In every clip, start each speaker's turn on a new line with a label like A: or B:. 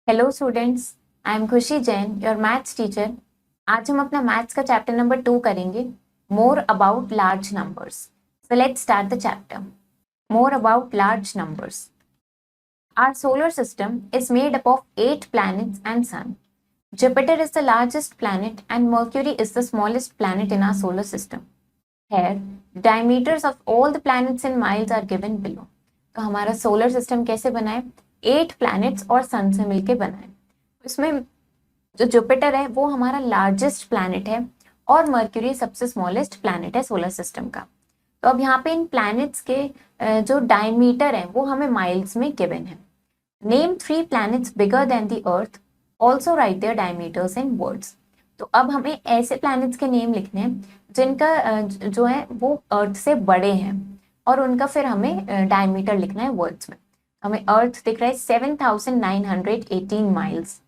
A: Hello students, I am खुशी Jain, your maths teacher. आज हम अपना मैथ्स का चैप्टर नंबर 2 करेंगे, more about large numbers. So let's start the chapter. More about large numbers. Our solar system is made up of 8 planets and sun. Jupiter is the largest planet and Mercury is the smallest planet in our solar system. Here, diameters of all the planets in miles are given below. तो हमारा solar system कैसे बना है? 8 planets और सन से मिलके बना है। इसमें जो जुपिटर है वो हमारा लार्जेस्ट प्लैनेट है और मर्क्यूरी सबसे स्मॉलेस्ट प्लैनेट है सोलर सिस्टम का। तो अब यहाँ पे इन प्लैनेट्स के जो डायमीटर है वो हमें माइल्स में गिवन है। Name 3 planets bigger than the Earth, also write their diameters in words. तो अब हमें ऐसे प्लैनेट्स के नेम लिखने हैं जिनका जो है वो अर्थ से बड़े हैं और उनका फिर हमें डायमीटर लिखना है वर्ड्स में। हमें अर्थ दिख रहा है 7,918 माइल्स।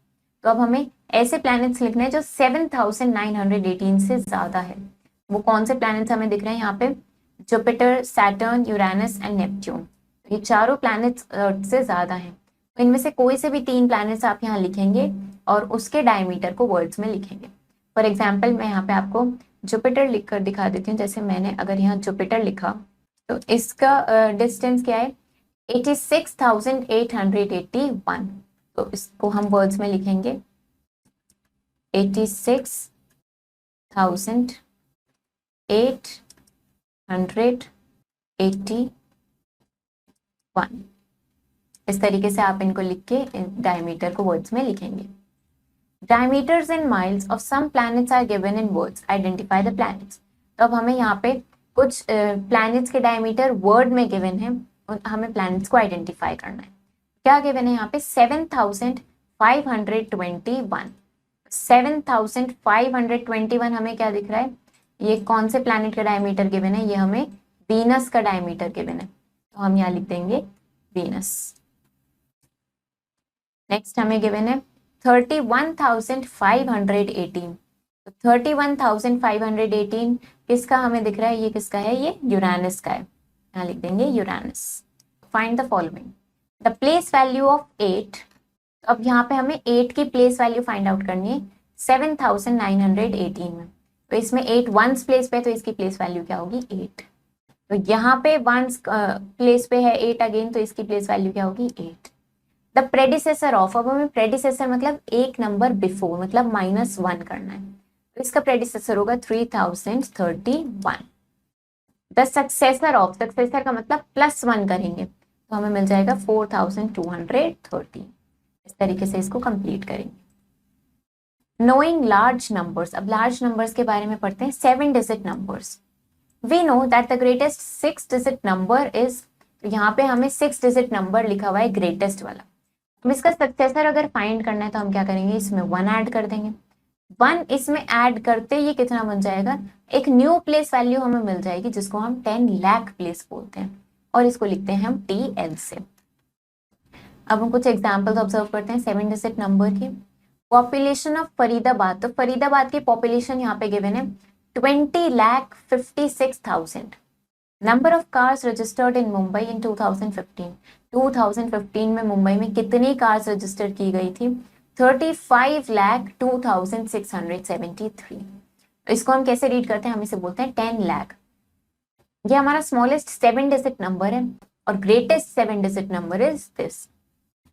A: तो अब हमें ऐसे प्लैनेट्स लिखने हैं जो 7,918 से ज्यादा है। वो कौन से प्लैनेट्स हमें दिख रहे हैं यहाँ पे? Jupiter, Saturn, Uranus and Neptune. ये चारों प्लैनेट्स अर्थ से ज्यादा हैं। तो इनमें से कोई से भी 3 प्लैनेट्स आप यहाँ लिखेंगे और उसके डायमीटर को वर्ड्स में लिखेंगे। फॉर एग्जाम्पल मैं यहाँ पे आपको जुपिटर लिखकर दिखा देती हूँ। जैसे मैंने अगर यहाँ जुपिटर लिखा तो इसका डिस्टेंस क्या है? 86,881। तो इसको हम वर्ड्स में लिखेंगे 86,881। इस तरीके से आप इनको लिख के डायमीटर को वर्ड्स में लिखेंगे। Diameters in miles of some planets are given in words. Identify the planets. तो अब हमें यहाँ पे कुछ प्लैनेट्स के डायमीटर वर्ड में गिवन है, हमें प्लैनेट्स को आइडेंटिफाई करना है। क्या गिवन है यहाँ पे? 7,521। 7,521 हमें क्या दिख रहा है? ये कौन से प्लैनेट का डायमीटर गिवन है? ये हमें वीनस का डायमीटर गिवन है, तो हम यहाँ लिख देंगे वीनस। नेक्स्ट हमें गिवन है 31,518। तो 31,518 किसका हमें दिख रहा है? ये किसका है? ये यूरेनस का है, यहाँ लिख देंगे Uranus. Find the following. The place value of 8। तो अब यहाँ पे हमें 8 की प्लेस वैल्यू फाइंड आउट करनी है 7,918 में। तो इसमें 8 वंस प्लेस पे, तो इसकी प्लेस वैल्यू क्या होगी? 8। तो यहाँ पे वंस प्लेस पे है 8 अगेन, तो इसकी प्लेस वैल्यू क्या होगी? 8। द प्रेडिसेसर ऑफ, अब हमें प्रेडिसेसर मतलब एक नंबर बिफोर, मतलब -1 करना है, तो इसका प्रेडिसेसर होगा 3031। द सक्सेसर ऑफ, सक्सेसर का मतलब +1 करेंगे तो हमें मिल जाएगा 4230। इस तरीके से इसको कंप्लीट करेंगे। नोइंग लार्ज नंबर्स, अब लार्ज नंबर्स के बारे में पढ़ते हैं। 7 digit numbers. We know that the greatest 6 digit number is, यहाँ पे हमें 6 डिजिट नंबर लिखा हुआ है ग्रेटेस्ट वाला। हम इसका सक्सेसर अगर फाइंड करना है तो हम क्या करेंगे? इसमें 1 ऐड कर देंगे। 1 इसमें ऐड करते ये कितना बन जाएगा? एक न्यू प्लेस वैल्यू हमें मिल जाएगी जिसको हम 10 लाख प्लेस बोलते हैं और इसको लिखते हैं हम TL से। अब हम कुछ एग्जाम्पल्स ऑब्जर्व करते हैं 7 डिजिट नंबर की। Population of Faridabad. तो फरीदाबाद की पॉपुलेशन यहाँ पे गिवन है 20,56,000। Number of cars registered in Mumbai in 2015। 2015 में मुंबई में कितनी कार्स रजिस्टर की गई थी? 35,02,673। इसको हम कैसे रीड करते हैं? हम इसे बोलते हैं 10 लाख। ये हमारा स्मॉलेस्ट 7 डिजिट नंबर है और greatest 7 digit number is this.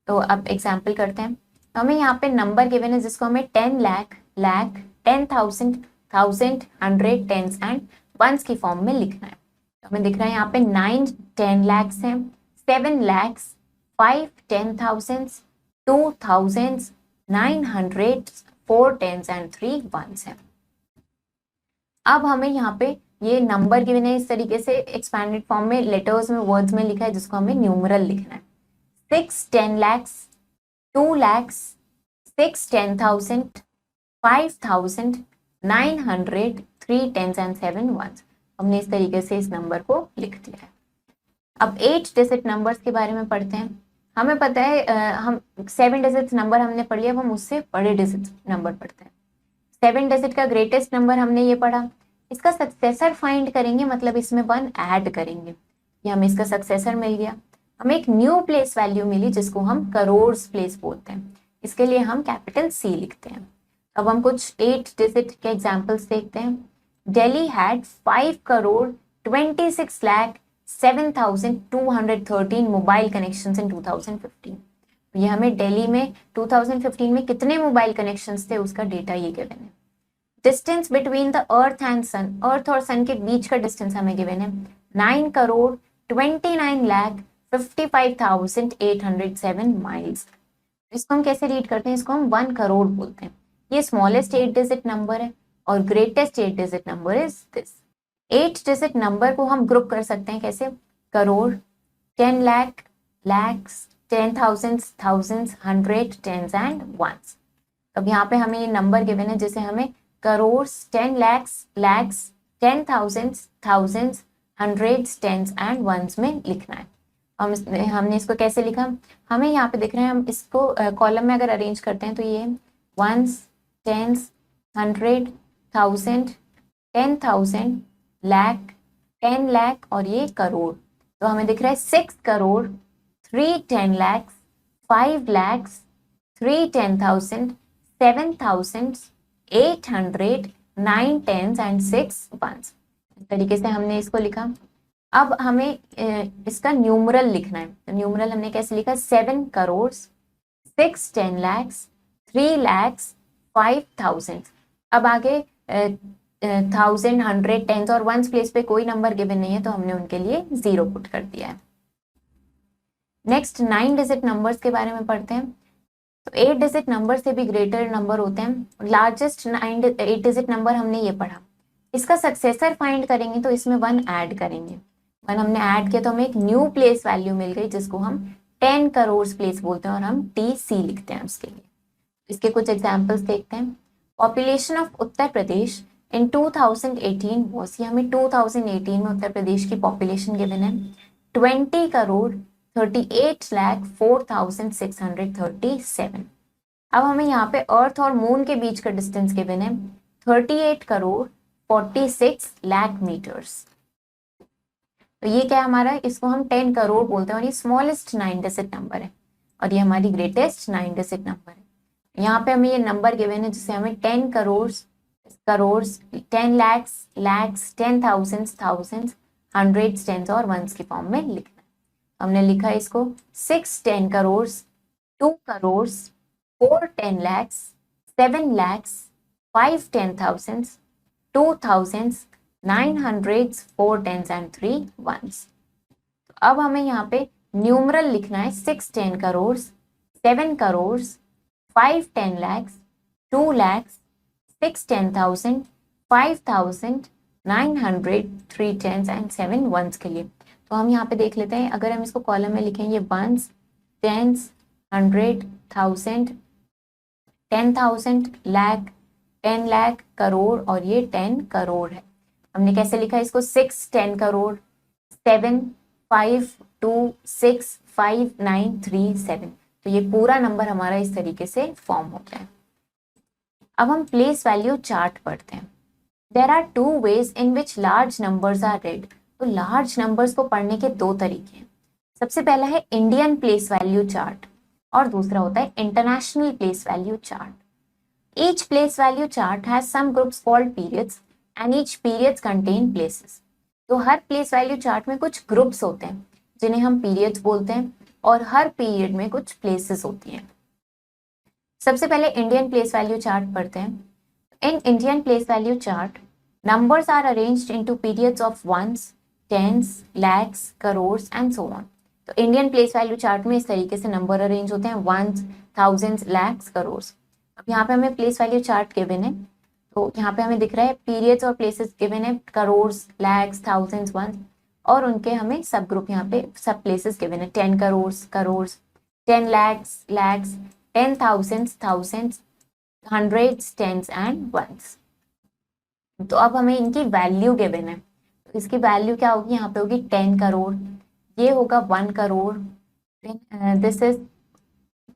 A: तो अब एग्जाम्पल करते हैं। तो हमें यहाँ पे नंबर गिवन है जिसको हमें 10 लाख, 10,000, 1,000, 100, टेंस एंड वंस की फॉर्म में लिखना है। तो हमें दिख रहा है यहाँ पे 9 10 lakhs हैं, 7 lakhs, 5 10,000, 2,000, 900, 4 tens and 3 ones हैं। अब हमें यहाँ पे ये नंबर गिवन है इस तरीके से एक्सपैंडेड फॉर्म में, लेटर्स में, वर्ड्स में लिखा है जिसको हमें न्यूमरल लिखना है। 6 10 lakhs, 2 lakhs, 6 10,000, 5,000, 900, 3 tens and 7 ones। हमने इस तरीके से इस नंबर को लिख दिया है। अब 8 डिजिट नंबर्स के बारे में पढ़ते हैं। हमें पता है हम 7 डिजिट नंबर हमने पढ़ लिया, अब हम उससे बड़े डिजिट नंबर पढ़ते हैं। 7 डिजिट का ग्रेटेस्ट नंबर हमने ये पढ़ा, इसका सक्सेसर फाइंड करेंगे, मतलब इसमें 1 ऐड करेंगे, ये हमें इसका सक्सेसर मिल गया। हमें एक न्यू प्लेस वैल्यू मिली जिसको हम करोड़ प्लेस बोलते हैं। इसके लिए हम कैपिटल C लिखते हैं। अब हम कुछ 8 डिजिट के एग्जाम्पल्स देखते हैं। दिल्ली हैड 5,26,07,213 मोबाइल कनेक्शंस इन 2015। ये हमें दिल्ली में 2015 में कितने मोबाइल कनेक्शंस थे उसका डेटा ये गिवन है। Distance between the earth and sun, earth और सन के बीच का डिस्टेंस हमें गिवन है 9,29,55,807 माइल्स। इसको हम कैसे रीड करते हैं, इसको हम 1 करोड़ बोलते हैं। ये स्मॉलेस्ट 8 डिजिट नंबर है और greatest 8 digit number is this. 8 digit number को हम ग्रुप कर सकते हैं कैसे, crore, 10 lakh, lakhs, 10,000, thousands, 100, tens and ones. अब यहाँ पे हमें ये नंबर गिवन है जिसे हमें crore, 10 lakhs, lakhs, 10,000, thousands, 100, tens and ones में लिखना है। हमने इसको कैसे लिखा, हमें यहाँ पे दिख रहे हैं, हम इसको कॉलम में अगर अरेंज करते हैं तो ये ones, tens, 100, thousand, 10,000, lakh, 10 lakh और ये करोड़। तो हमें दिख रहा है 6 crore, 3 10 lakhs, 5 lakhs, 3 10,000, 7,000, 800, 9 tens and 6 ones। इस तरीके से हमने इसको लिखा। अब हमें इसका न्यूमरल लिखना है। तो न्यूमरल हमने कैसे लिखा, 7 करोड़, 6 10 lakhs, 3 lakhs, 5,000। अब आगे 1000, 100, टेंस और वंस प्लेस पे कोई नंबर गिवन नहीं है तो हमने उनके लिए 0 पुट कर दिया है। नेक्स्ट 9 डिजिट नंबर्स के बारे में पढ़ते हैं। तो 8 डिजिट नंबर से भी ग्रेटर नंबर होते हैं। लार्जेस्ट 8 डिजिट नंबर हमने ये पढ़ा। इसका सक्सेसर फाइंड करेंगे तो इसमें 1 ऐड करेंगे। 1 हमने ऐड किया तो हमें एक न्यू प्लेस वैल्यू मिल गई जिसको हम 10 करोड़ प्लेस बोलते हैं और हम TC लिखते हैं उसके लिए। इसके कुछ एग्जाम्पल्स देखते हैं। Population of Uttar Pradesh in 2018 was, ये हमें 2018 में उत्तर प्रदेश की पॉपुलेशन गिवन है 20 करोड़ 38,04,637। अब हमें यहाँ पे अर्थ और मून के बीच का डिस्टेंस गिवन है 38 करोड़ 46 लाख मीटर्स। तो ये क्या है हमारा, इसको हम 10 करोड़ बोलते हैं और ये स्मॉलेस्ट 9 डिजिट नंबर है और ये हमारी ग्रेटेस्ट 9 डिजिट नंबर है। यहाँ पे हमें ये नंबर गिवन है जिससे हमें 10 crore, 10 lakhs, lakhs, 10,000, thousands, hundreds, tens और वंस की फॉर्म में लिखना है। हमने लिखा है इसको 6 10 crore, 2 crore, 4 10 lakhs, 7 lakhs, 5 10,000, 2,000, 900, 4 tens and 3 ones। तो अब हमें यहाँ पे न्यूमरल लिखना है 6 10 crore, 7 crore, 5 10 lakhs, 2 lakhs, 6 10,000, 5,000, 900, 3 tens and 7 ones के लिए। तो हम यहाँ पे देख लेते हैं, अगर हम इसको कॉलम में लिखेंगे वंस, टेंस, 100, 1000, 10,000, लाख, 10 लाख, करोड़ और ये 10 करोड़ है। हमने कैसे लिखा है इसको 6 10 करोड़, 7 5 2 6 5 9 3 7। तो ये पूरा नंबर हमारा इस तरीके से फॉर्म होता है। अब हम प्लेस वैल्यू चार्ट पढ़ते हैं। There are 2 ways in which large numbers are read। तो लार्ज नंबर्स को पढ़ने के 2 तरीके हैं। सबसे पहला है इंडियन प्लेस वैल्यू चार्ट और दूसरा होता है international place value chart. Each place value chart has some groups called periods and each periods contain places. तो हर प्लेस वैल्यू चार्ट में कुछ ग्रुप्स होते हैं जिन्हें हम पीरियड्स बोलते हैं और हर पीरियड में कुछ प्लेसेस होती हैं। सबसे पहले इंडियन प्लेस वैल्यू चार्ट पढ़ते हैं। In Indian place value chart numbers are arranged into periods of ones, tens, lakhs, crores and so on। तो इंडियन प्लेस वैल्यू चार्ट में इस तरीके से नंबर अरेंज होते हैं वंस, थाउजेंड्स, लैक्स, करोर्स। अब यहाँ पे हमें प्लेस वैल्यू चार्ट गिवन है तो यहाँ पे हमें दिख रहा है पीरियड्स और प्लेसेस गिवन है करोर्स, लैक्स, थाउजेंड्स, वंस और उनके हमें सब ग्रुप यहाँ पे सब प्लेसेस गिवन है 10 crores, crores, 10 lakhs, lakhs, 10,000, thousands, hundreds, tens and ones. तो अब हमें इनकी वैल्यू गिवन है तो इसकी वैल्यू क्या होगी, यहाँ पे होगी 10 करोड़, ये होगा 1 crore, this is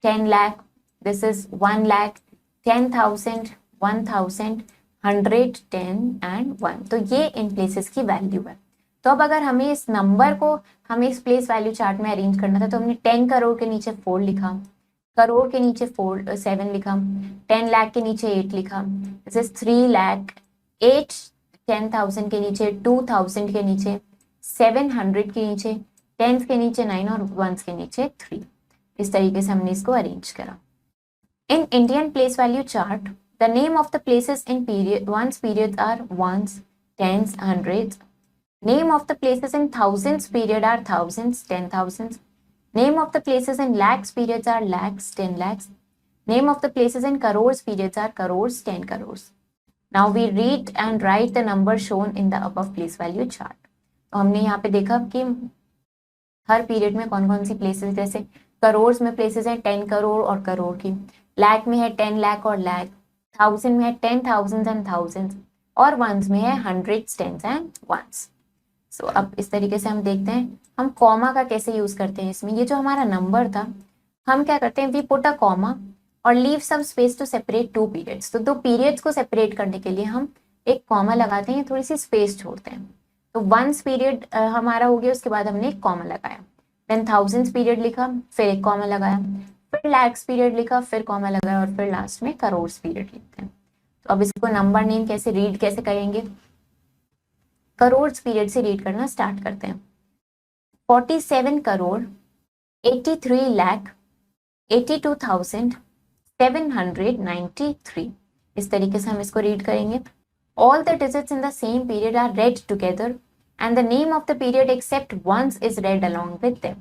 A: 10 lakh, this is 1 lakh, 10,000, 1,000, 100, 10 and 1। तो ये इन प्लेसेस की वैल्यू है। तो अब अगर हमें इस नंबर को हमें इस प्लेस वैल्यू चार्ट में अरेंज करना था तो हमने 10 करोड़ के नीचे 4 लिखा, करोड़ के नीचे 7 लिखा, 10 लाख के नीचे 8 लिखा, दिस इज 3 लाख, 8 10,000 के नीचे, 2,000 के नीचे, 700 के नीचे, 10 के नीचे 9 और 1 के नीचे 3। इस तरीके से हमने इसको अरेंज करा। In Indian place value chart the name of the places in ones periods are ones, tens, hundreds. Name of the places in thousands period are thousands, 10,000s. Name of the places in lakhs periods are lakhs, 10 lakhs. Name of the places in crores periods are crores, 10 crores. Now we read and write the number shown in the above place value chart. तो हमने यहाँ पे देखा कि हर period में कौन कौन सी places, जैसे करोड़ में प्लेसेस हैं 10 करोड़ और करोड़ की, लाख में है 10 लाख और लाख, 1000 में है 10,000 एंड थाउजेंड्स, और वंस में है हंड्रेड्स, टेंस एंड वंस। सो अब इस तरीके से हम देखते हैं हम कॉमा का कैसे यूज करते हैं इसमें। ये जो हमारा नंबर था, हम क्या करते हैं, वी पुट अ कॉमा और leave some space to separate 2 periods. तो 2 पीरियड्स को सेपरेट करने के लिए हम एक कॉमा लगाते हैं, थोड़ी सी स्पेस छोड़ते हैं। तो वंस पीरियड हमारा हो गया, उसके बाद हमने एक कॉमा लगाया, देन थाउजेंड्स पीरियड लिखा, फिर एक कॉमा लगाया, फिर लैक्स पीरियड लिखा, फिर कॉमा लगाया, और फिर लास्ट में करोड़ पीरियड लिखते हैं। तो अब इसको नंबर नेम कैसे रीड कैसे करेंगे, करोड़ पीरियड से रीड करना स्टार्ट करते हैं। 47 करोड़ 83 लाख 82,793। इस तरीके से हम इसको रीड करेंगे। All the digits in the same period are read together and the name of the period except once is read along with them.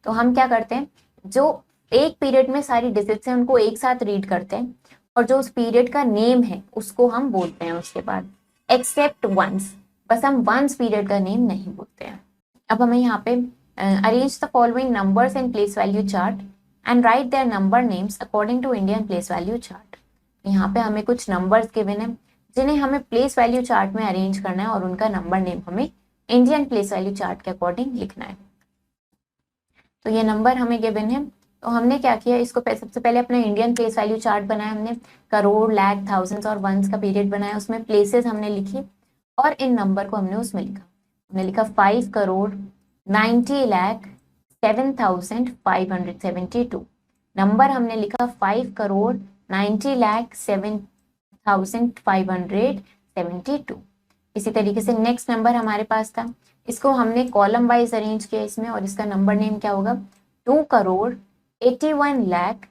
A: तो हम क्या करते हैं, जो एक पीरियड में सारी डिजिट्स हैं उनको एक साथ रीड करते हैं, और जो उस पीरियड का नेम है उसको हम बोलते हैं उसके बाद, एक्सेप्ट वंस, बस हम वंस पीरियड का नेम नहीं बोलते हैं। अब हमें यहाँ पे arrange the following numbers in place value chart and write their number names according to Indian place value chart. यहाँ पे हमें कुछ नंबर्स गिवन है जिन्हें हमें प्लेस वैल्यू चार्ट में अरेंज करना है, और उनका नंबर नेम हमें इंडियन प्लेस वैल्यू चार्ट के अकॉर्डिंग लिखना है। तो ये नंबर हमें गिवन है, तो हमने क्या किया, इसको सबसे पहले अपना इंडियन प्लेस वैल्यू चार्ट बनाया हमने, करोड़, लाख, थाउजेंड्स और वंस का पीरियड बनाया, उसमें प्लेसेस हमने लिखी और इन नंबर को हमने उसमें लिखा। हमने लिखा 5 करोड़ 90 लाख 7,572। नंबर हमने लिखा 5 करोड़ 90 लाख 7,572। इसी तरीके से नेक्स्ट नंबर हमारे पास था, इसको हमने कॉलम वाइज अरेंज किया इसमें, और इसका नंबर नेम क्या होगा, 2 करोड़ 81 लाख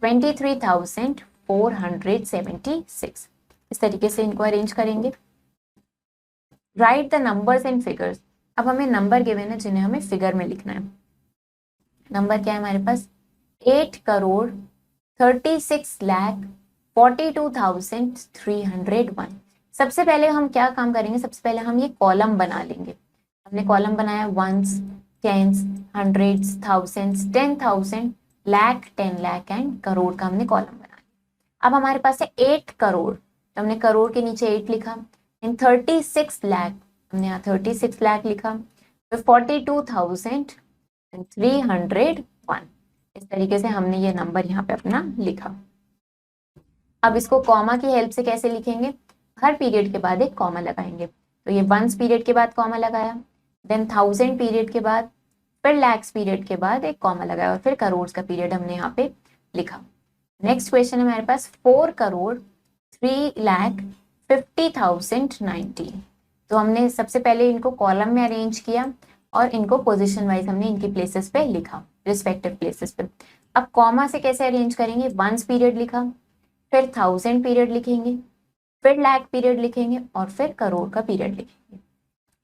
A: 23,476। इस तरीके से इनको अरेंज करेंगे। Right the numbers and figures. अब हमें नंबर गिवन है जिन्हें हमें फिगर में लिखना है। नंबर क्या है हमारे पास, 8 करोड़ 36 लाख 42,301। सबसे पहले हम क्या काम करेंगे, सबसे पहले हम ये कॉलम बना लेंगे। हमने कॉलम बनाया ones, tens, hundreds, thousands, 10,000, lakh, 10 lakh and crore का हमने कॉलम बनाया। अब हमारे पास है 8 करोड़, तो हमने करोड़ के नीचे 8 लिखा, इन 36 लाख हमने यहाँ 36 लाख लिखा, फिर 42,301। इस तरीके से हमने ये नंबर यहाँ पे अपना लिखा। अब इसको कॉमा की हेल्प से कैसे लिखेंगे, हर पीरियड के बाद एक कॉमा लगाएंगे। तो ये वंस पीरियड के बाद कॉमा लगाया, देन 1000 पीरियड के बाद, फिर लैक्स पीरियड के बाद एक कॉमा लगाया, और फिर करोड़ का पीरियड हमने यहाँ पे लिखा। नेक्स्ट क्वेश्चन है हमारे पास 4 करोड़ 3,50,090। तो हमने सबसे पहले इनको कॉलम में अरेंज किया और इनको पोजीशन वाइज हमने इनकी प्लेसेस पे लिखा, रिस्पेक्टिव प्लेसेस पे। अब कॉमा से कैसे अरेंज करेंगे, वंस पीरियड लिखा, फिर 1000 पीरियड लिखेंगे, फिर लाख पीरियड लिखेंगे, और फिर करोड़ का पीरियड लिखेंगे।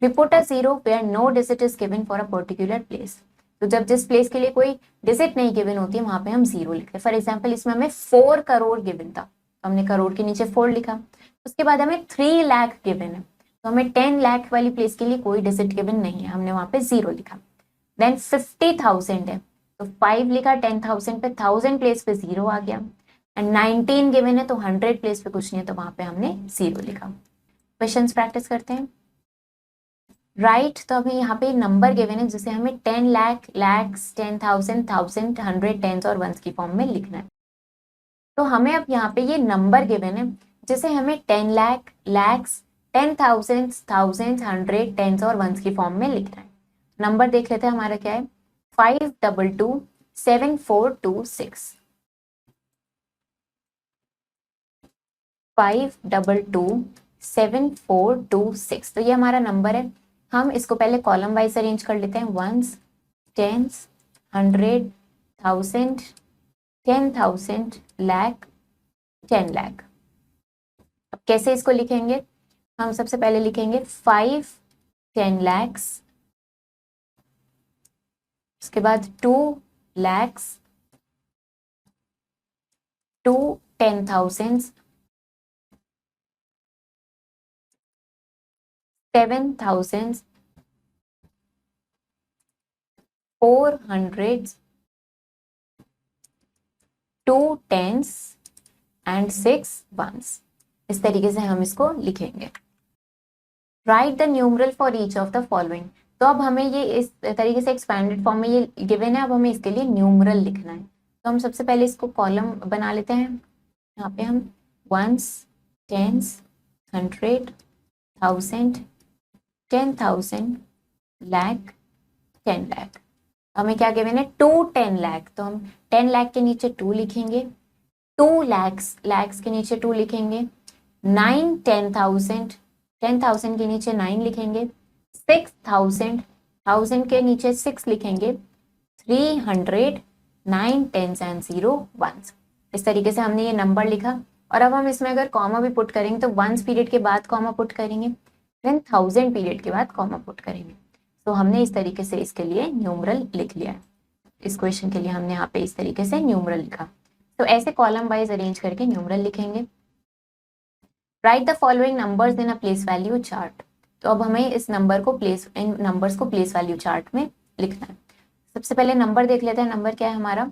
A: We put a zero where no digit is given for a particular place. तो जब जिस प्लेस के लिए कोई डिजिट नहीं गिवन होती है वहां पे हम जीरो लिखते हैं। फॉर एग्जाम्पल इसमें हमें 4 करोड़ गिवन था, तो हमने करोड़ के नीचे 4 लिखा। उसके बाद हमें 3 लाख गिवन है, तो हमें 10 लाख वाली प्लेस के लिए कोई डिजिट गिवन नहीं है, हमने वहां पे 0 लिखा। देन 50,000 है, तो 5 लिखा, 10,000 पे 1000 प्लेस पे 0 आ गया, एंड 19 गिवन है तो 100 प्लेस पे कुछ नहीं है, तो वहां पे हमने 0 लिखा। क्वेश्चंस प्रैक्टिस करते हैं। राइट तो अभी यहाँ पे नंबर गिवन है जिसे हमें 10 लाख, लैक्स, 10,000, 1000, 100, टेंस और वंस की फॉर्म में लिखना है। तो हमें अब यहाँ पे ये नंबर गिवन है जिसे हमें 10 लाख, लैक्स, 10,000, 1000, 100, टेंस और वंस की फॉर्म में लिखना है। नंबर देख लेते हैं हमारा क्या है, 5227,426। 5227,426। तो ये हमारा नंबर है। हम इसको पहले कॉलम वाइज अरेंज कर लेते हैं, वंस, टेंस, 100, 1000, 10,000, लाख, 10 लाख। अब कैसे इसको लिखेंगे? हम सबसे पहले लिखेंगे 5 10 lakhs, उसके बाद 2 lakhs, 2 10,000, 7,000, 4 hundreds, 2 tens and 6 ones। इस तरीके से हम इसको लिखेंगे। Right the numeral for each of the following. तो अब हमें ये इस तरीके से एक्सपैंडेड फॉर्म में ये गिवन है, अब हमें इसके लिए न्यूमरल लिखना है। तो हम सबसे पहले इसको कॉलम बना लेते हैं। यहाँ पे हम वंस, टेंस, 100, 1000, 10,000, लाख, 10 लाख। हमें क्या गिवन है? 2 10 लाख। तो हम 10 लाख के नीचे 2 लिखेंगे, 2 लैक्स, लैक्स के नीचे 2 लिखेंगे, 9 10,000, 10,000 के नीचे 9 लिखेंगे, 6,000, 1000 के नीचे 6 लिखेंगे, 300, 9 10s एंड 0 1s। इस तरीके से हमने ये नंबर लिखा। और अब हम इसमें अगर कॉमा भी पुट करेंगे तो 1s पीरियड के बाद कॉमा पुट करेंगे, देन 1000 पीरियड के बाद कॉमा पुट करेंगे। तो हमने इस तरीके से इसके लिए न्यूमरल लिख लिया है। इस क्वेश्चन के लिए हमने यहाँ पे इस तरीके से न्यूमरल लिखा। तो ऐसे कॉलम वाइज अरेंज करके न्यूमरल लिखेंगे। Right the following numbers in a place value chart. तो अब हमें इस नंबर को इन नंबर्स को प्लेस वैल्यू चार्ट में लिखना है। सबसे पहले नंबर देख लेते हैं। नंबर क्या है हमारा?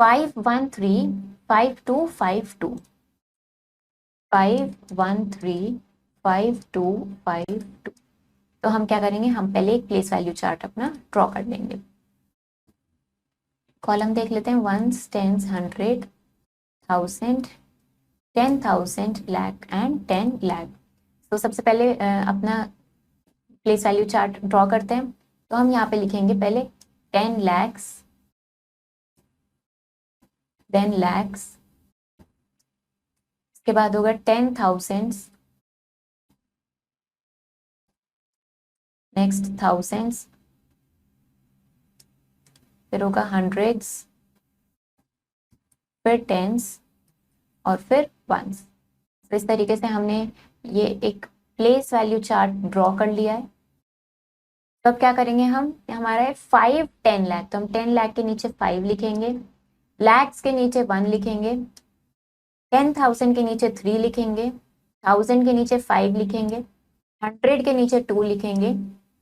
A: 513 5252, 513 5252। तो हम क्या करेंगे? हम पहले एक प्लेस वैल्यू चार्ट अपना ड्रॉ कर लेंगे। कॉलम देख लेते हैं, ones, tens, 100, 1000, 10,000, lakh and 10 lakh. तो सबसे पहले अपना प्लेस वैल्यू चार्ट ड्रॉ करते हैं। तो हम यहाँ पे लिखेंगे पहले 10 lakhs, देन lakhs, इसके बाद होगा 10,000, नेक्स्ट thousands, फिर होगा hundreds, फिर tens और फिर ones। तो इस तरीके से हमने ये एक प्लेस वैल्यू चार्ट ड्रॉ कर लिया है। तो अब क्या करेंगे हम? हमारा है 5 10 लाख। तो हम 10 लाख के नीचे 5 लिखेंगे, लैक्स के नीचे 1 लिखेंगे, 10,000 के नीचे 3 लिखेंगे, 1000 के नीचे 5 लिखेंगे, 100 के नीचे 2 लिखेंगे,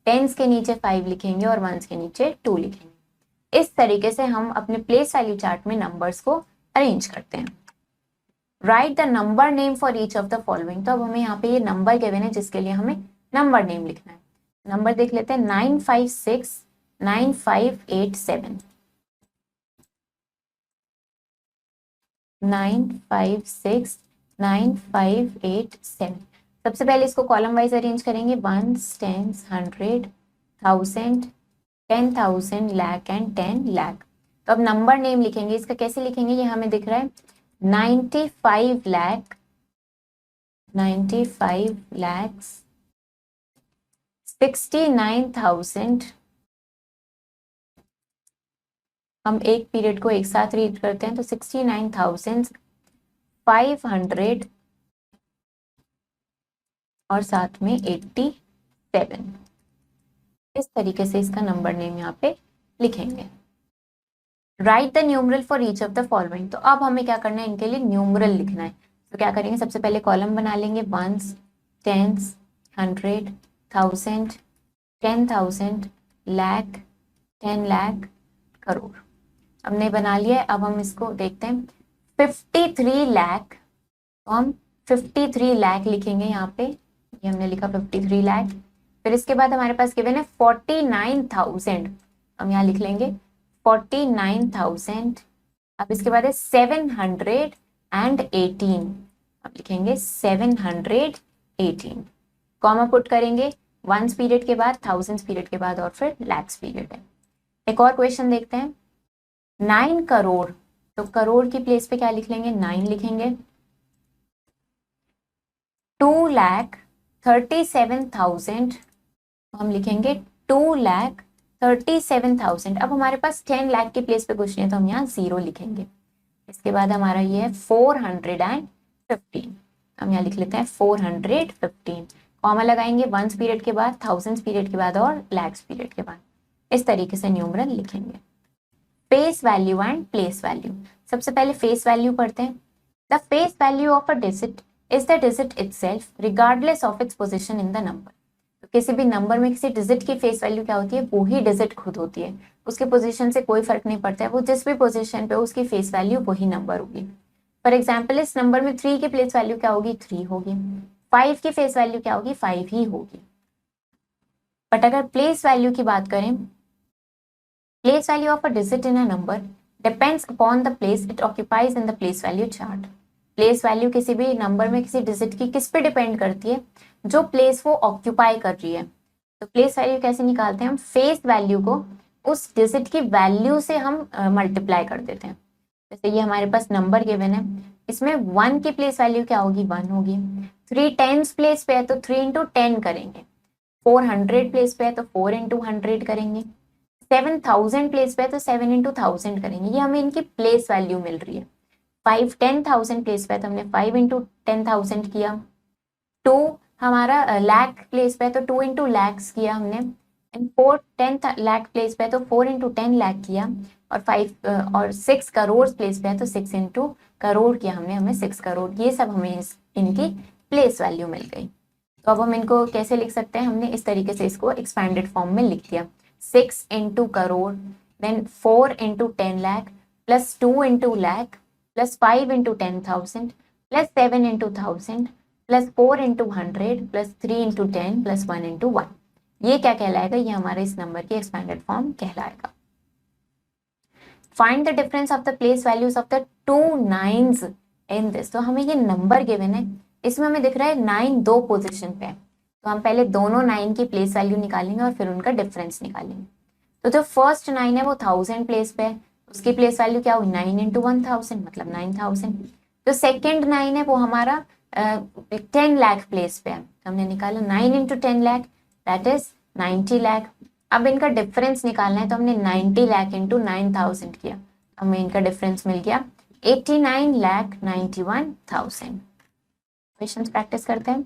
A: टेंस के नीचे 5 लिखेंगे और वंस के नीचे 2 लिखेंगे। इस तरीके से हम अपने प्लेस वैल्यू चार्ट में नंबर्स को अरेंज करते हैं। Right the number name for each of the following. तो अब हमें यहाँ पे ये नंबर गिवन है जिसके लिए हमें नंबर नेम लिखना है। नंबर देख लेते हैं, 956 9587, 956 9587। सबसे पहले इसको कॉलम वाइज अरेंज करेंगे, ones, tens, 100, 1000, 10,000, lakh and 10 lakh. तो अब नंबर नेम लिखेंगे। इसका कैसे लिखेंगे? ये हमें दिख रहा है 95 लाख, 95 lakhs, 69,000। हम एक पीरियड को एक साथ रीड करते हैं तो 69,500 और साथ में 87। इस तरीके से इसका नंबर नेम यहाँ पे लिखेंगे। Right the numeral for each of the following. तो अब हमें क्या करना है? इनके लिए न्यूमरल लिखना है। तो क्या करेंगे? सबसे पहले कॉलम बना लेंगे, वंस, टेंस, 100, 1000, 10,000, लाख, 10 लाख, करोड़। हमने बना लिया है। अब हम इसको देखते हैं, 53 लाख। तो हम 53 लाख लिखेंगे यहाँ पे। ये हमने लिखा 53 लाख। फिर इसके बाद हमारे पास गिवन है 49,000। हम यहाँ लिख लेंगे 49,000। अब इसके बाद है 718। अब लिखेंगे 718। कॉमा पुट करेंगे वंस पीरियड के बाद, थाउजेंड्स पीरियड के बाद और फिर लैक्स पीरियड है। एक और क्वेश्चन देखते हैं, 9 करोड़। तो करोड़ की प्लेस पे क्या लिख लेंगे? 9 लिखेंगे। 2,37,000, हम लिखेंगे 2,37,000। अब हमारे पास 10 लाख के प्लेस पे कुछ नहीं है तो हम यहाँ 0 लिखेंगे। इसके बाद हमारा ये है 415, हम यहाँ लिख लेते हैं 415, कॉमा लगाएंगे वंस पीरियड के बाद, थाउजेंड्स पीरियड के बाद और लैक्स पीरियड के बाद। इस तरीके से न्यूमरल लिखेंगे। Face value and place value. सबसे पहले फेस वैल्यू पढ़ते हैं। The face value of a digit is the digit itself regardless of its position in the number. तो किसी भी नंबर में किसी डिजिट की फेस वैल्यू क्या होती है, वो ही डिजिट खुद होती है, उसके पोजीशन से कोई फर्क नहीं पड़ता है, वो जिस भी पोजीशन पे उसकी फेस वैल्यू वही नंबर होगी। फॉर एग्जाम्पल इस नंबर में 3 की प्लेस वैल्यू क्या होगी, 3 होगी। 5 की फेस वैल्यू क्या होगी, 5 ही होगी। बट अगर प्लेस वैल्यू की बात करें, place value of a digit in a number depends upon the place it occupies in the place value chart. place value किसी भी नंबर में किसी डिजिट की किस पे डिपेंड करती है, जो प्लेस वो ऑक्यूपाई कर रही है। तो प्लेस वैल्यू कैसे निकालते हैं हम, फेस वैल्यू को उस डिजिट की वैल्यू से हम मल्टीप्लाई कर देते हैं। जैसे ये हमारे पास नंबर गिवन है, इसमें 1 की प्लेस वैल्यू क्या होगी, 1 होगी। 3 टेंस प्लेस पे है तो 3 इंटू 10 करेंगे। 400 प्लेस पे है तो 4 इंटू 100 करेंगे। 7,000 प्लेस पे है तो 7 इंटू 1000 करेंगे। ये हमें इनकी प्लेस वैल्यू मिल रही है। 5 10,000 प्लेस पे है तो हमने 5 इंटू 10,000 किया। 2 हमारा लाख प्लेस पे है तो 2 इंटू लैक्स किया हमने। एंड 4 10 लाख प्लेस पे है तो 4 इंटू 10 लाख किया। और 5 और 6 करोड़ प्लेस पे है तो 6 इंटू करोड़ किया हमने, हमें 6 करोड़। ये सब हमें इनकी प्लेस वैल्यू मिल गई। तो अब हम इनको कैसे लिख सकते हैं, हमने इस तरीके से इसको एक्सपैंडेड फॉर्म में लिख दिया। 6 into crore, then 4 into 10 lakh, plus 2 into lakh, plus 5 into 10,000, plus 7 into 1000, plus 4 into 100, plus 3 into 10, plus 1 into 1। ये क्या कहलाएगा, ये हमारे इस नंबर की एक्सपैंडेड फॉर्म कहलाएगा। Find the difference of the place values of the 2 9s in this. तो हमें ये नंबर गिवन है, इसमें हमें दिख रहा है 9 दो पोजिशन पे है, तो हम पहले दोनों 9 की प्लेस वैल्यू निकालेंगे और फिर उनका डिफरेंस निकालेंगे। तो जो फर्स्ट 9 है वो 1000 प्लेस पे है, उसकी प्लेस वैल्यू क्या हुई, 9 इंटू 1000 मतलब 9000। जो सेकेंड 9 है वो हमारा 10 लाख प्लेस पे है, हमने निकाला 9 into 10 lakh, that is 90 lakh. अब इनका डिफरेंस निकालना है तो हमने 90 लाख इंटू 9000 किया, हमें इनका डिफरेंस मिल गया 89,91,000। क्वेश्चंस प्रैक्टिस करते हैं।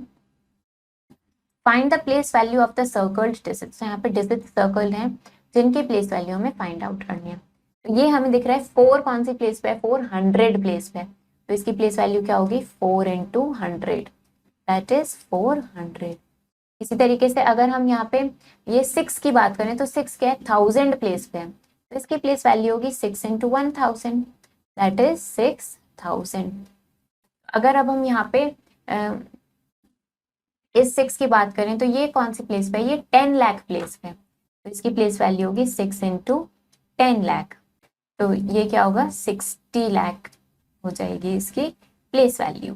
A: Find the place value of the circled digits. यहाँ पे डिजिट सर्कल्ड हैं जिनकी प्लेस वैल्यू हमें फाइंड आउट करनी है। तो ये हमें दिख रहा है 4 कौन सी प्लेस पे है, 400 प्लेस पे है, तो इसकी प्लेस वैल्यू क्या होगी, 4 इंटू 100, दैट इज 400। इसी तरीके से अगर हम यहाँ पे ये 6 की बात करें तो 6 क्या है, 1000 प्लेस पे है, तो इसकी प्लेस वैल्यू होगी 6 इंटू 1000, दैट इज 6000। अगर अब हम यहाँ पे इस 6 की बात करें तो ये कौन सी प्लेस पे है, ये 10 लाख प्लेस पे, तो इसकी प्लेस वैल्यू होगी 6 इंटू 10 लाख, तो ये क्या होगा 60 लाख हो जाएगी इसकी प्लेस वैल्यू।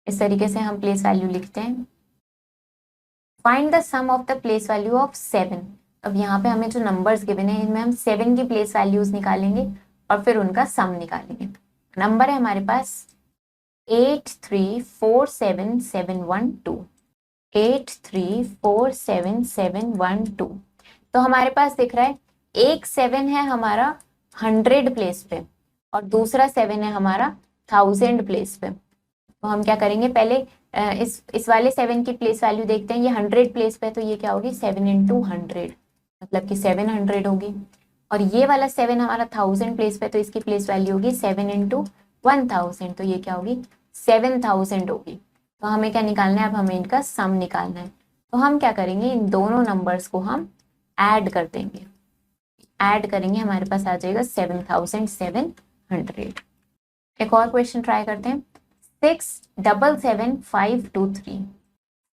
A: इस तरीके से हम प्लेस वैल्यू लिखते हैं। Find the sum of the place value of 7। अब यहाँ पे हमें जो नंबर्स गिवन है इनमें हम 7 की प्लेस वैल्यूज निकालेंगे और फिर उनका सम निकालेंगे। नंबर है हमारे पास 8347712, 8347712। तो हमारे पास दिख रहा है एक 7 है हमारा 100 प्लेस पे और दूसरा 7 है हमारा 1000 प्लेस पे। तो हम क्या करेंगे, पहले इस वाले 7 की प्लेस वैल्यू देखते हैं। ये 100 प्लेस पे है तो ये क्या होगी 7 इंटू 100, मतलब कि 700 होगी। और ये वाला 7 हमारा 1000 प्लेस पे, तो इसकी प्लेस वैल्यू होगी 7 इंटू 1000, तो ये क्या होगी 7000 होगी। तो हमें क्या निकालना है, अब हमें इनका सम निकालना है। तो हम क्या करेंगे, इन दोनों नंबर्स को हम ऐड कर देंगे, ऐड करेंगे हमारे पास आ जाएगा 7700। एक और क्वेश्चन ट्राई करते हैं। 677523,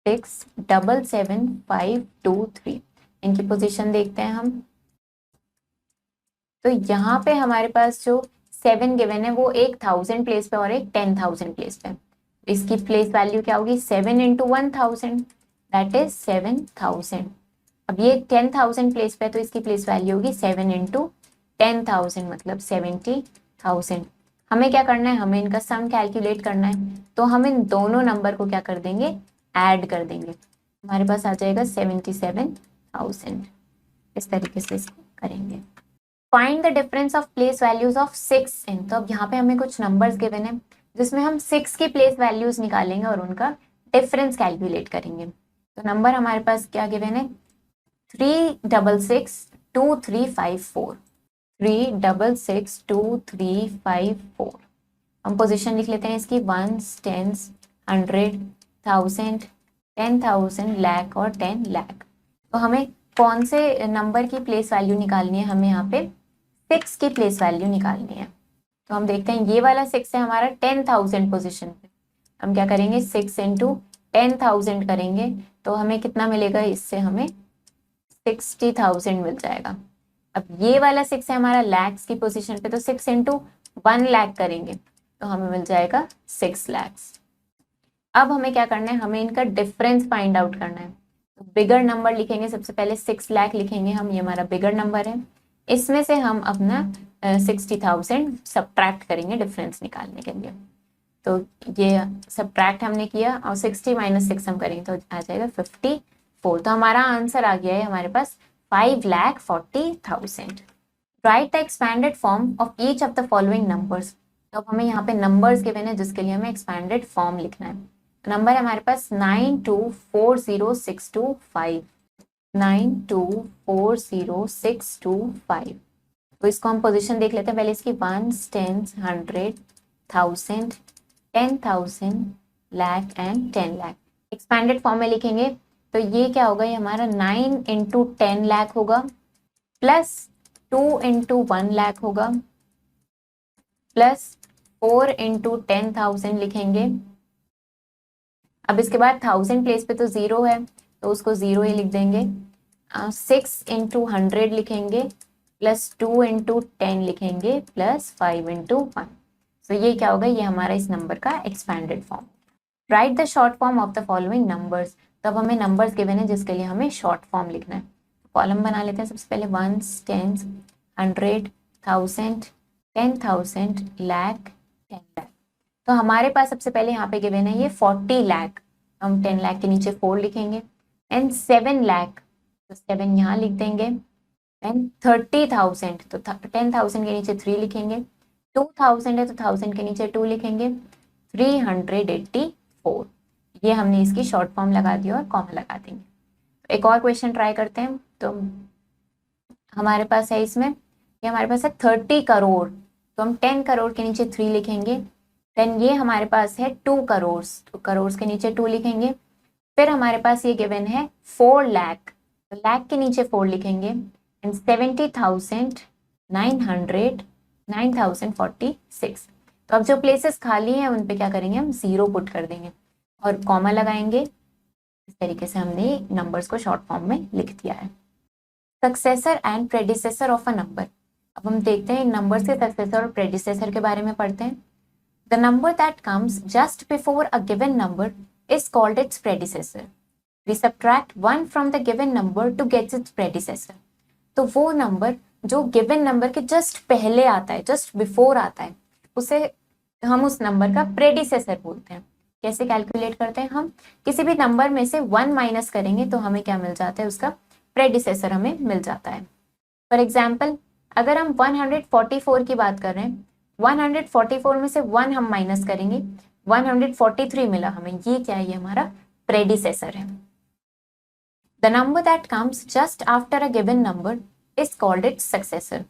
A: 677523, इनकी पोजीशन देखते हैं हम। तो यहाँ पे हमारे पास जो 7 गिवन है वो एक 1000 प्लेस पे और एक 10,000 प्लेस पे। इसकी प्लेस वैल्यू क्या होगी 7 इंटू 1000, दैट इज 7000। अब ये 10,000 प्लेस पे तो इसकी प्लेस वैल्यू होगी 7 इंटू 10,000 मतलब 70,000। हमें क्या करना है, हमें इनका सम कैलकुलेट करना है। तो हम इन दोनों नंबर को क्या कर देंगे, ऐड कर देंगे। हमारे पास आ जाएगा 77,000। इस तरीके से इसको करेंगे। Find the difference of place values of 6 इन। तो अब यहाँ पे हमें कुछ नंबर्स गिवन है जिसमें हम 6 की प्लेस वैल्यूज निकालेंगे और उनका डिफरेंस कैलकुलेट करेंगे। तो नंबर हमारे पास क्या गिवन है, 3662354, 3662354। हम पोजीशन लिख लेते हैं इसकी, 1s 10s 100 1000 10,000 लाख और 10 लाख। तो हमें कौन से नंबर की प्लेस वैल्यू निकालनी है, हमें यहाँ पे 6 की प्लेस वैल्यू निकालनी है। तो हम देखते हैं ये वाला 6 है हमारा 10,000 पोजीशन पे। हम क्या करेंगे, 6 इंटू 10,000 करेंगे तो हमें कितना मिलेगा, इससे हमें 60,000 मिल जाएगा। अब ये वाला 6 है हमारा लैक्स की पोजीशन पे, तो 6 इंटू 1 लाख करेंगे तो हमें मिल जाएगा 6 लैक्स। अब हमें क्या करना है, हमें इनका डिफरेंस फाइंड आउट करना है। तो बिगर नंबर लिखेंगे, सबसे पहले 6 लाख लिखेंगे हम, ये हमारा बिगर नंबर है। इसमें से हम अपना 60,000 सब्ट्रैक्ट करेंगे डिफरेंस निकालने के लिए। तो ये सब्ट्रैक्ट हमने किया और 60 माइनस 6 हम करेंगे तो आ जाएगा 54। तो हमारा आंसर आ गया है हमारे पास 5,40,000। Right the expanded form of each of the following numbers. तो अब हमें यहाँ पे नंबर्स गिवन है जिसके लिए हमें एक्सपैंडेड फॉर्म लिखना है। नंबर है हमारे पास 9240,625, 9240,625। तो इसको हम पोजीशन देख लेते हैं पहले इसकी, 1s 10s 100 1000 10,000 lakh and 10 lakh. Expanded form में लिखेंगे तो ये क्या होगा, ये हमारा 9 इंटू 10 लाख होगा, प्लस 2 इंटू 1 लाख होगा, प्लस 4 इंटू 10,000 लिखेंगे। अब इसके बाद 1000 प्लेस पे तो 0 है तो उसको 0 ही लिख देंगे। 6 इंटू 100 लिखेंगे, प्लस 2 इंटू 10 लिखेंगे, प्लस 5 इंटू 1। तो ये क्या होगा, ये हमारा इस नंबर का expanded form. Right the short form of the following numbers. तब हमें नंबर्स गिवन है जिसके लिए हमें शॉर्ट फॉर्म लिखना है। कॉलम बना लेते हैं सबसे पहले, 1s 10s 100 1000 10,000 लाख 10 लाख। तो हमारे पास सबसे पहले यहाँ पे गिवन है ये 40 लाख, हम 10 लाख के नीचे 4 लिखेंगे। एंड 7 लाख तो 7 यहाँ लिख देंगे। एंड 30,000 तो 10,000 के नीचे 3 लिखेंगे। 2,000 है तो 1000 के नीचे 2 लिखेंगे। 384, ये हमने इसकी शॉर्ट फॉर्म लगा दी और कॉमा लगा देंगे। एक और क्वेश्चन ट्राई करते हैं। तो हमारे पास है इसमें, ये हमारे पास है 30 करोड़, तो हम 10 करोड़ के नीचे 3 लिखेंगे। देन ये हमारे पास है 2 करोड़, तो करोड़ के नीचे 2 लिखेंगे। फिर हमारे पास ये गिवन है 4 लाख, तो लाख के नीचे 4 लिखेंगे। एंड 70,000 900 9,046। तो अब जो प्लेसेस खाली हैं उन पे क्या करेंगे, हम 0 पुट कर देंगे और कॉमा लगाएंगे। इस तरीके से हमने नंबर्स को शॉर्ट फॉर्म में लिख दिया है। Successor and predecessor of a number. अब हम देखते हैं इन नंबर्स के सक्सेसर और प्रेडिसेसर के बारे में पढ़ते हैं। The number that comes just before a given number is called its predecessor. We subtract 1 from the given number to get its predecessor. तो वो नंबर जो गिवन नंबर के जस्ट पहले आता है, जस्ट बिफोर आता है, उसे हम उस नंबर का प्रेडिसेसर बोलते हैं। कैसे कैलकुलेट करते हैं, हम किसी भी नंबर में से 1 माइनस करेंगे तो हमें क्या मिल जाता है, उसका प्रेडिसेसर हमें मिल जाता है। फॉर एग्जाम्पल अगर हम 144 की बात कर रहे हैं, 144 में से 1 हम माइनस करेंगे, 143 मिला हमें, ये क्या है, ये हमारा प्रेडिसेसर है। The number that comes just after a given number is called its successor.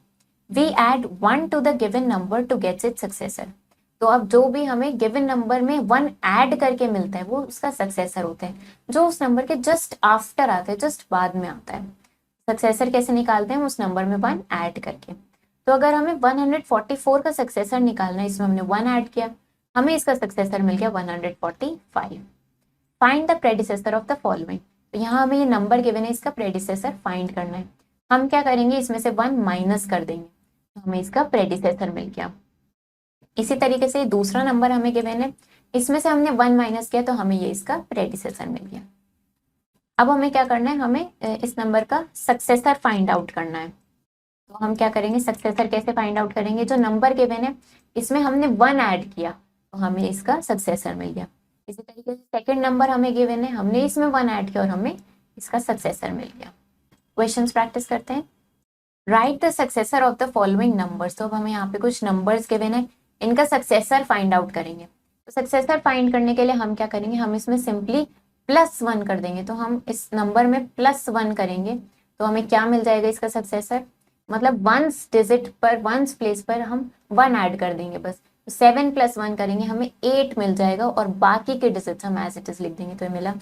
A: We add 1 to the given number to get its successor. तो अब जो भी हमें गिवन नंबर में 1 ऐड करके मिलता है वो उसका सक्सेसर होता है, जो उस नंबर के जस्ट आफ्टर आता है, जस्ट बाद में आता है। सक्सेसर कैसे निकालते हैं, उस नंबर में 1 ऐड करके। तो अगर हमें 144 का सक्सेसर निकालना है, इसमें हमने 1 ऐड किया, हमें इसका सक्सेसर मिल गया 145। Find the predecessor of the following. तो यहाँ हमें ये नंबर गिवन है, इसका प्रेडिसेसर फाइंड करना है। हम क्या करेंगे, इसमें से 1 माइनस कर देंगे तो हमें इसका प्रेडिसेसर मिल गया। इसी तरीके से दूसरा नंबर हमें गिवन है, इसमें से हमने 1 माइनस किया तो हमें ये इसका प्रेडिसेसर मिल गया। अब हमें क्या करना है, हमें इस नंबर का सक्सेसर फाइंड आउट करना है। तो हम क्या करेंगे, सक्सेसर कैसे फाइंड आउट करेंगे, जो नंबर गिवन है इसमें हमने 1 ऐड किया तो हमें इसका सक्सेसर मिल गया। इसी तरीके से सेकंड नंबर हमें गिवन है, हमने इसमें 1 ऐड किया और हमें इसका सक्सेसर मिल गया। क्वेश्चंस प्रैक्टिस करते हैं। Right the successor of the following numbers. तो अब हमें यहाँ पे कुछ नंबर्स गिवन है, इनका सक्सेसर फाइंड आउट करेंगे। तो सक्सेसर फाइंड करने के लिए हम क्या करेंगे, हम इसमें सिंपली +1 कर देंगे। तो हम इस नंबर में +1 करेंगे तो हमें क्या मिल जाएगा इसका सक्सेसर, मतलब वंस डिजिट पर, वंस प्लेस पर हम 1 ऐड कर देंगे बस। तो 7 + 1 करेंगे हमें 8 मिल जाएगा और बाकी के डिजिट्स हम एज इट इज लिख देंगे। तो ये मिला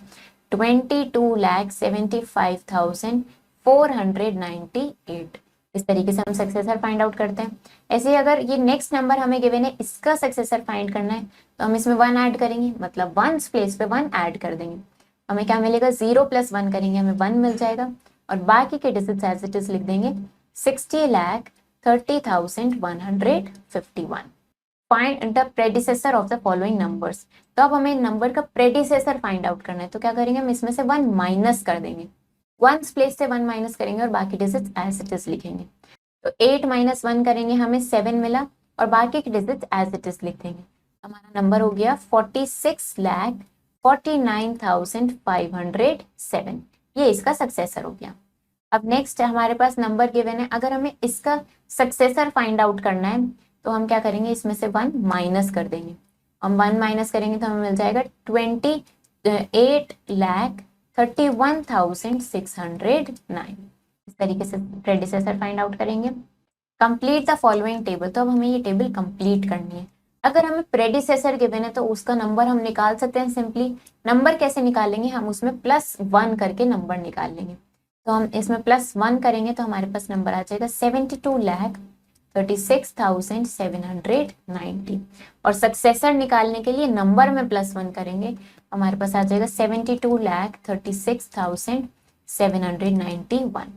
A: 22,75,498। इस तरीके से हम सक्सेसर फाइंड आउट करते हैं। ऐसे ही अगर ये नेक्स्ट नंबर हमें गिवन है, इसका सक्सेसर फाइंड करना है तो हम इसमें 1 ऐड करेंगे, मतलब वंस प्लेस पे 1 ऐड कर देंगे। हमें क्या मिलेगा, 0 + 1 करेंगे हमें 1 मिल जाएगा और बाकी के डिजिट्स एज इट इज लिख देंगे 60,30,151। Find the predecessor of the following numbers. तो अब हमें नंबर का प्रेडिसेसर फाइंड आउट करना है। तो क्या करेंगे, हम इसमें से 1 माइनस कर देंगे, वंस प्लेस से 1 माइनस करेंगे और बाकी डिजिट्स एज इट इज लिखेंगे। तो 8 - 1 करेंगे हमें 7 मिला और बाकी के डिजिट्स एज इट इज लिख देंगे। हमारा नंबर हो गया 46,49,507। ये इसका सक्सेसर हो गया। अब नेक्स्ट हमारे पास नंबर गिवन है, अगर हमें इसका सक्सेसर फाइंड आउट करना है तो हम क्या करेंगे, इसमें से 1 माइनस कर देंगे। हम 1 माइनस करेंगे तो हमें मिल जाएगा 28,31,609। इस तरीके से प्रेडिसेसर फाइंड आउट करेंगे। Complete the following table. तो अब हमें ये टेबल कंप्लीट करनी है। अगर हमें प्रेडिसेसर गिवन है तो उसका नंबर हम निकाल सकते हैं सिंपली। नंबर कैसे निकालेंगे, हम उसमें +1 करके नंबर निकाल लेंगे। तो हम इसमें +1 करेंगे तो हमारे पास नंबर आ जाएगा 72,36,790। और सक्सेसर निकालने के लिए नंबर में +1 करेंगे, हमारे पास आ जाएगा 72,36,791।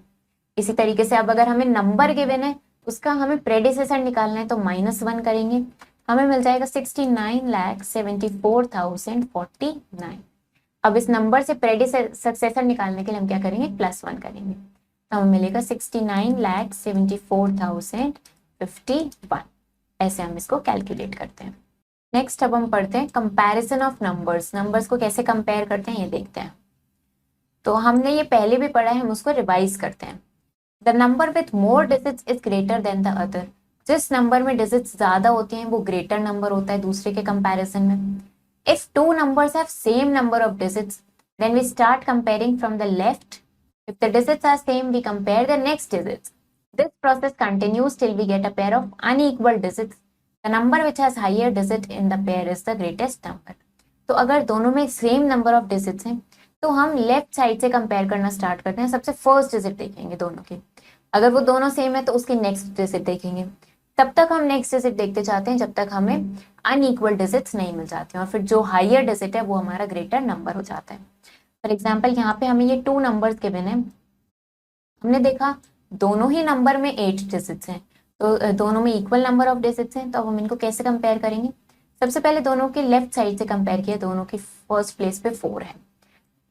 A: इसी तरीके से अब अगर हमें नंबर गिवन है उसका हमें प्रेडिसेसर निकालना है तो -1 करेंगे, हमें मिल जाएगा 69,74,049। अब इस नंबर से सक्सेसर निकालने के लिए हम क्या करेंगे, +1 करेंगे तो हमें मिलेगा 69,74,051। ऐसे हम इसको कैलकुलेट करते हैं। नेक्स्ट अब हम पढ़ते हैं कंपैरिजन ऑफ नंबर्स। नंबर्स को कैसे कंपेयर करते हैं ये देखते हैं। तो हमने ये पहले भी पढ़ा है, हम उसको रिवाइज करते हैं। The number with more digits is greater than the other. जिस नंबर में डिजिट्स ज्यादा होती हैं वो ग्रेटर नंबर होता है दूसरे के कंपैरिजन में। If two numbers have same number of digits, then we start comparing from the left. If the digits are same, we compare the next digits. This process continues till we get a pair of unequal digits. The number which has higher digit in the pair is the greatest number. तो अगर दोनों में same number of digits हैं तो हम left side से compare करना start करते हैं। सबसे फर्स्ट डिजिट देखेंगे दोनों की, अगर वो दोनों सेम है तो उसकी नेक्स्ट डिजिट देखेंगे। तब तक हम नेक्स्ट डिजिट देखते जाते हैं जब तक हमें अनइक्वल डिजिट्स नहीं मिल जाते और फिर जो हायर डिजिट है वो हमारा ग्रेटर नंबर हो जाता है। फॉर एग्जाम्पल यहाँ पे हमें ये 2 नंबर्स गिवन है, हमने देखा दोनों ही नंबर में 8 डिजिट्स हैं तो दोनों में इक्वल नंबर ऑफ डिजिट्स हैं। तो अब हम इनको कैसे कंपेयर करेंगे, सबसे पहले दोनों की लेफ्ट साइड से कंपेयर किया, दोनों की फर्स्ट प्लेस पे 4 है।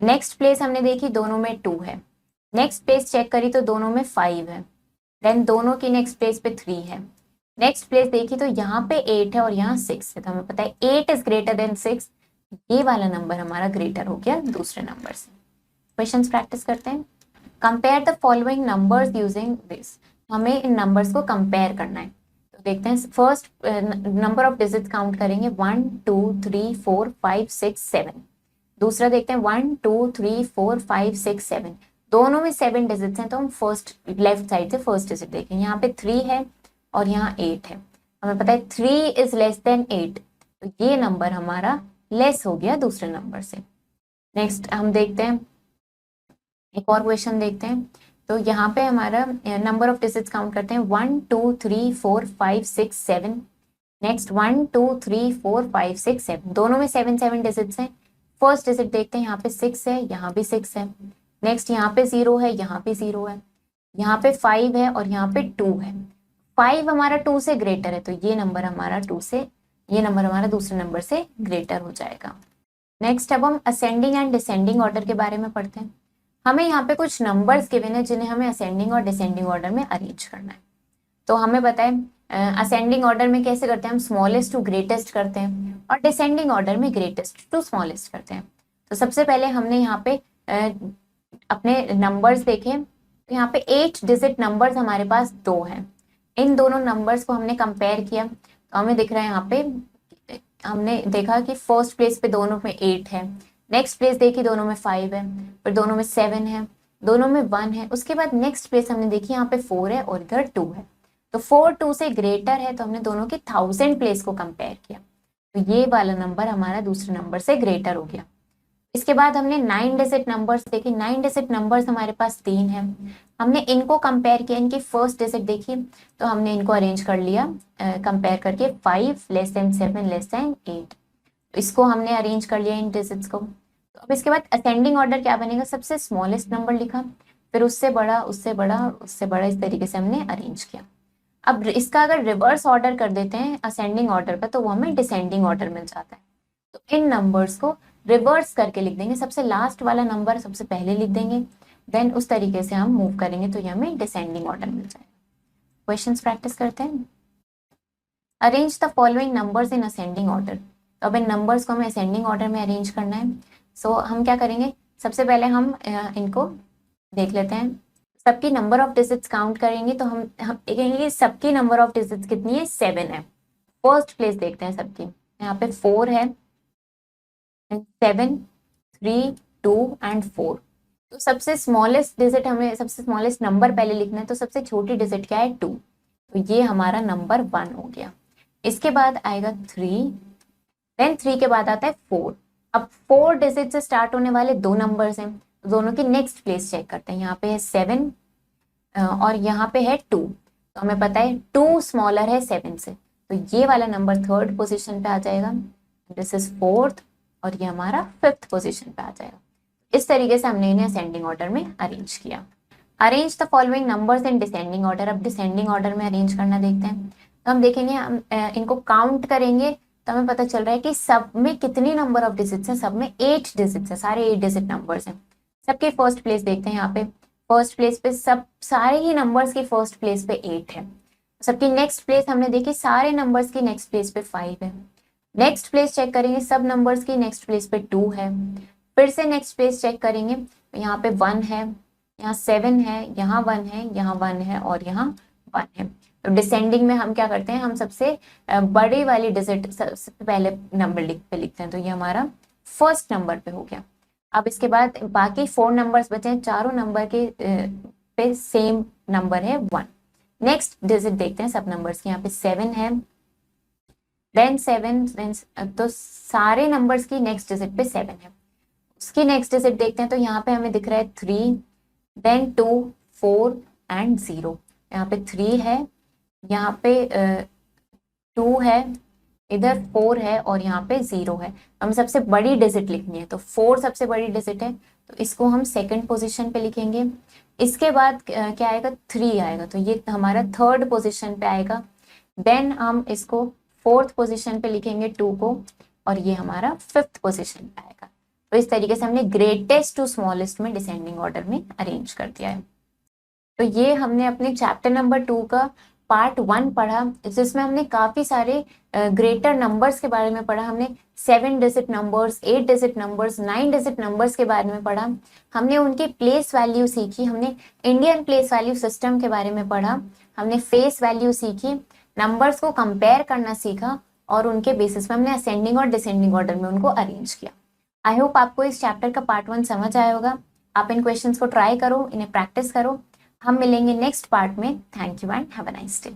A: नेक्स्ट प्लेस हमने देखी दोनों में 2 है। नेक्स्ट प्लेस चेक करी तो दोनों में 5 है। देन दोनों की नेक्स्ट प्लेस पे 3 है। नेक्स्ट प्लेस देखी तो यहाँ पे 8 है और यहाँ 6 है। तो हमें पता है 8 इज ग्रेटर देन 6। ये वाला नंबर हमारा ग्रेटर हो गया दूसरे नंबर से। क्वेश्चंस प्रैक्टिस करते हैं। Compare the following numbers using this. हमें इन नंबर्स को कंपेयर करना है। तो देखते हैं, first number of digits count करेंगे 1 2 3 4 5 6 7। दूसरा देखते हैं 1 2 3 4 5 6 7। दोनों में 7 डिजिट्स हैं तो हम फर्स्ट लेफ्ट साइड से फर्स्ट डिजिट देखेंगे। यहाँ पे 3 है और यहाँ 8 है। हमें पता है 3 इज लेस देन 8, तो ये नंबर हमारा लेस हो गया दूसरे नंबर से। नेक्स्ट हम देखते हैं एक और क्वेश्चन देखते हैं। तो यहाँ पे हमारा नंबर ऑफ डिजिट्स काउंट करते हैं 1 2 3 4 5 6 7। नेक्स्ट 1 2 3 4 5 6 7। दोनों में 7 डिजिट्स हैं। फर्स्ट डिजिट देखते हैं, यहाँ पे 6 है, यहाँ भी 6 है। नेक्स्ट यहाँ पे 0 है, यहाँ पे 0 है। यहाँ पे 5 है और यहाँ पे 2 है। 5 हमारा 2 से ग्रेटर है तो ये नंबर हमारा दूसरे नंबर से ग्रेटर हो जाएगा। नेक्स्ट अब हम असेंडिंग एंड डिसेंडिंग ऑर्डर के बारे में पढ़ते हैं। हमें यहाँ पे कुछ नंबर्स गिवन है जिन्हें हमें असेंडिंग और डिसेंडिंग ऑर्डर में अरेंज करना है। तो हमें बताए असेंडिंग ऑर्डर में कैसे करते हैं, हम स्मॉलेस्ट टू ग्रेटेस्ट करते हैं और डिसेंडिंग ऑर्डर में ग्रेटेस्ट टू स्मॉलेस्ट करते हैं। तो सबसे पहले हमने यहाँ पे अपने नंबर्स देखे, तो यहाँ पे 8 डिजिट नंबर्स हमारे पास दो हैं। इन दोनों नंबर्स को हमने कंपेयर किया तो हमें दिख रहा है यहाँ पे, हमने देखा कि फर्स्ट प्लेस पे दोनों में 8 है, नेक्स्ट प्लेस देखी दोनों में 5 है, फिर दोनों में 7 है, दोनों में 1 है, उसके बाद नेक्स्ट प्लेस हमने देखी यहाँ पे 4 है और इधर 2 है। तो 4 2 से ग्रेटर है तो हमने दोनों की 1000 प्लेस को कंपेयर किया, तो ये वाला नंबर हमारा दूसरे नंबर से ग्रेटर हो गया। इसके बाद हमने 9 डिजिट नंबर्स देखे, 9 डिजिट नंबर्स हमारे पास 3 है, हमने इनको कंपेयर किया, इनकी फर्स्ट डिजिट देखी तो हमने इनको अरेंज कर लिया कंपेयर करके 5 लेस देन 7 लेस देन 8, इसको हमने अरेंज कर लिया इन डिजिट्स को। तो अब इसके बाद असेंडिंग ऑर्डर क्या बनेगा, सबसे स्मॉलेस्ट नंबर लिखा, फिर उससे बड़ा उससे बड़ा उससे बड़ा, इस तरीके से हमने अरेंज किया। अब इसका अगर रिवर्स ऑर्डर कर देते हैं असेंडिंग ऑर्डर का तो वो हमें डिसेंडिंग ऑर्डर मिल जाता है। तो इन नंबर्स को रिवर्स करके लिख देंगे, सबसे लास्ट वाला नंबर सबसे पहले लिख देंगे, देन उस तरीके से हम मूव करेंगे तो ये हमें डिसेंडिंग ऑर्डर मिल जाएगा। क्वेश्चंस प्रैक्टिस करते हैं। Arrange the following numbers in ascending order. तो अब इन नंबर्स को हमें असेंडिंग ऑर्डर में अरेंज करना है। सो हम क्या करेंगे, सबसे पहले हम इनको देख लेते हैं, सबकी नंबर ऑफ डिजिट्स काउंट करेंगे तो हम देखेंगे सबकी नंबर ऑफ डिजिट्स कितनी है, 7 है। फर्स्ट प्लेस देखते हैं सबकी, यहाँ पे 4 है, 7 3 2 एंड 4। तो सबसे स्मॉलेस्ट डिजिट, हमें सबसे स्मॉलेस्ट नंबर पहले लिखना है, तो सबसे छोटी डिजिट क्या है, 2, तो ये हमारा नंबर 1 हो गया। इसके बाद आएगा 3, देन 3 के बाद आता है 4। अब 4 डिजिट से स्टार्ट होने वाले दो नंबर्स हैं, दोनों की नेक्स्ट प्लेस चेक करते हैं। यहाँ पे है 7 और यहाँ पे है 2, तो हमें पता है 2 स्मॉलर है 7 से, तो ये वाला नंबर थर्ड पोजीशन पे आ जाएगा, दिस इज फोर्थ, और ये हमारा 5th पोजीशन पे आ जाएगा। इस तरीके से हमने इन्हें असेंडिंग ऑर्डर में अरेंज किया। Arrange the following numbers in descending order. अब डिसेंडिंग ऑर्डर में अरेंज करना देखते हैं, तो हम देखेंगे, हम इनको काउंट करेंगे तो हमें पता चल रहा है कि सब में कितनी नंबर ऑफ डिजिट्स हैं, सब में 8 डिजिट्स हैं, सारे 8 डिजिट नंबर्स हैं। सबके फर्स्ट प्लेस देखते हैं, यहाँ पे फर्स्ट प्लेस पे सब सारे ही नंबर्स की फर्स्ट प्लेस पे 8 है। सबकी नेक्स्ट प्लेस हमने देखी, सारे नंबर्स की नेक्स्ट प्लेस पे 5 है। नेक्स्ट प्लेस चेक करेंगे, सब नंबर्स की नेक्स्ट प्लेस पे 2 है। फिर से नेक्स्ट प्लेस चेक करेंगे, तो यहाँ पे 1 है, यहाँ 7 है, यहाँ 1 है, यहाँ 1 है और यहाँ 1 है। तो डिसेंडिंग में हम क्या करते हैं, हम सबसे बड़ी वाली डिजिट सबसे पहले नंबर लिखते हैं, तो ये हमारा फर्स्ट नंबर पे हो गया। अब इसके बाद बाकी 4 नंबर्स बचे हैं, चारों नंबर के पे सेम नंबर है 1। नेक्स्ट डिजिट देखते हैं सब नंबर्स की, यहाँ पे 7 है, देन 7, तो सारे नंबर्स की नेक्स्ट डिजिट पे 7 है। उसकी नेक्स्ट डिजिट देखते हैं, तो यहाँ पे हमें दिख रहा है 3, देन 2 4 एंड 0। यहाँ पे 3 है, यहाँ पे 2 है, इधर 4 है और यहाँ पे 0 है। हमें सबसे बड़ी डिजिट लिखनी है, तो 4 सबसे बड़ी डिजिट है, तो इसको हम सेकंड पोजीशन पे लिखेंगे। इसके बाद क्या आएगा, 3 आएगा, तो ये हमारा थर्ड पोजीशन पे आएगा। देन हम इसको फोर्थ पोजीशन पे लिखेंगे 2 को, और ये हमारा 5th पोजीशन पे आएगा। तो इस तरीके से हमने ग्रेटेस्ट टू स्मॉलेस्ट में डिसेंडिंग ऑर्डर में अरेंज कर दिया है। तो ये हमने अपने चैप्टर नंबर 2 का पार्ट 1 पढ़ा, जिसमें हमने काफी सारे ग्रेटर नंबर्स के बारे में पढ़ा। हमने 7 digit numbers, 8 digit numbers, 9 digit numbers के बारे में पढ़ा। हमने उनकी प्लेस वैल्यू सीखी, हमने इंडियन प्लेस वैल्यू सिस्टम के बारे में पढ़ा, हमने फेस वैल्यू सीखी, नंबर्स को कंपेयर करना सीखा, और उनके बेसिस पे हमने असेंडिंग और डिसेंडिंग ऑर्डर में उनको अरेंज किया। आई होप आपको इस चैप्टर का पार्ट 1 समझ आया होगा। आप इन क्वेश्चंस को ट्राई करो, इन्हें प्रैक्टिस करो। हम मिलेंगे नेक्स्ट पार्ट में। Thank you and have a nice day.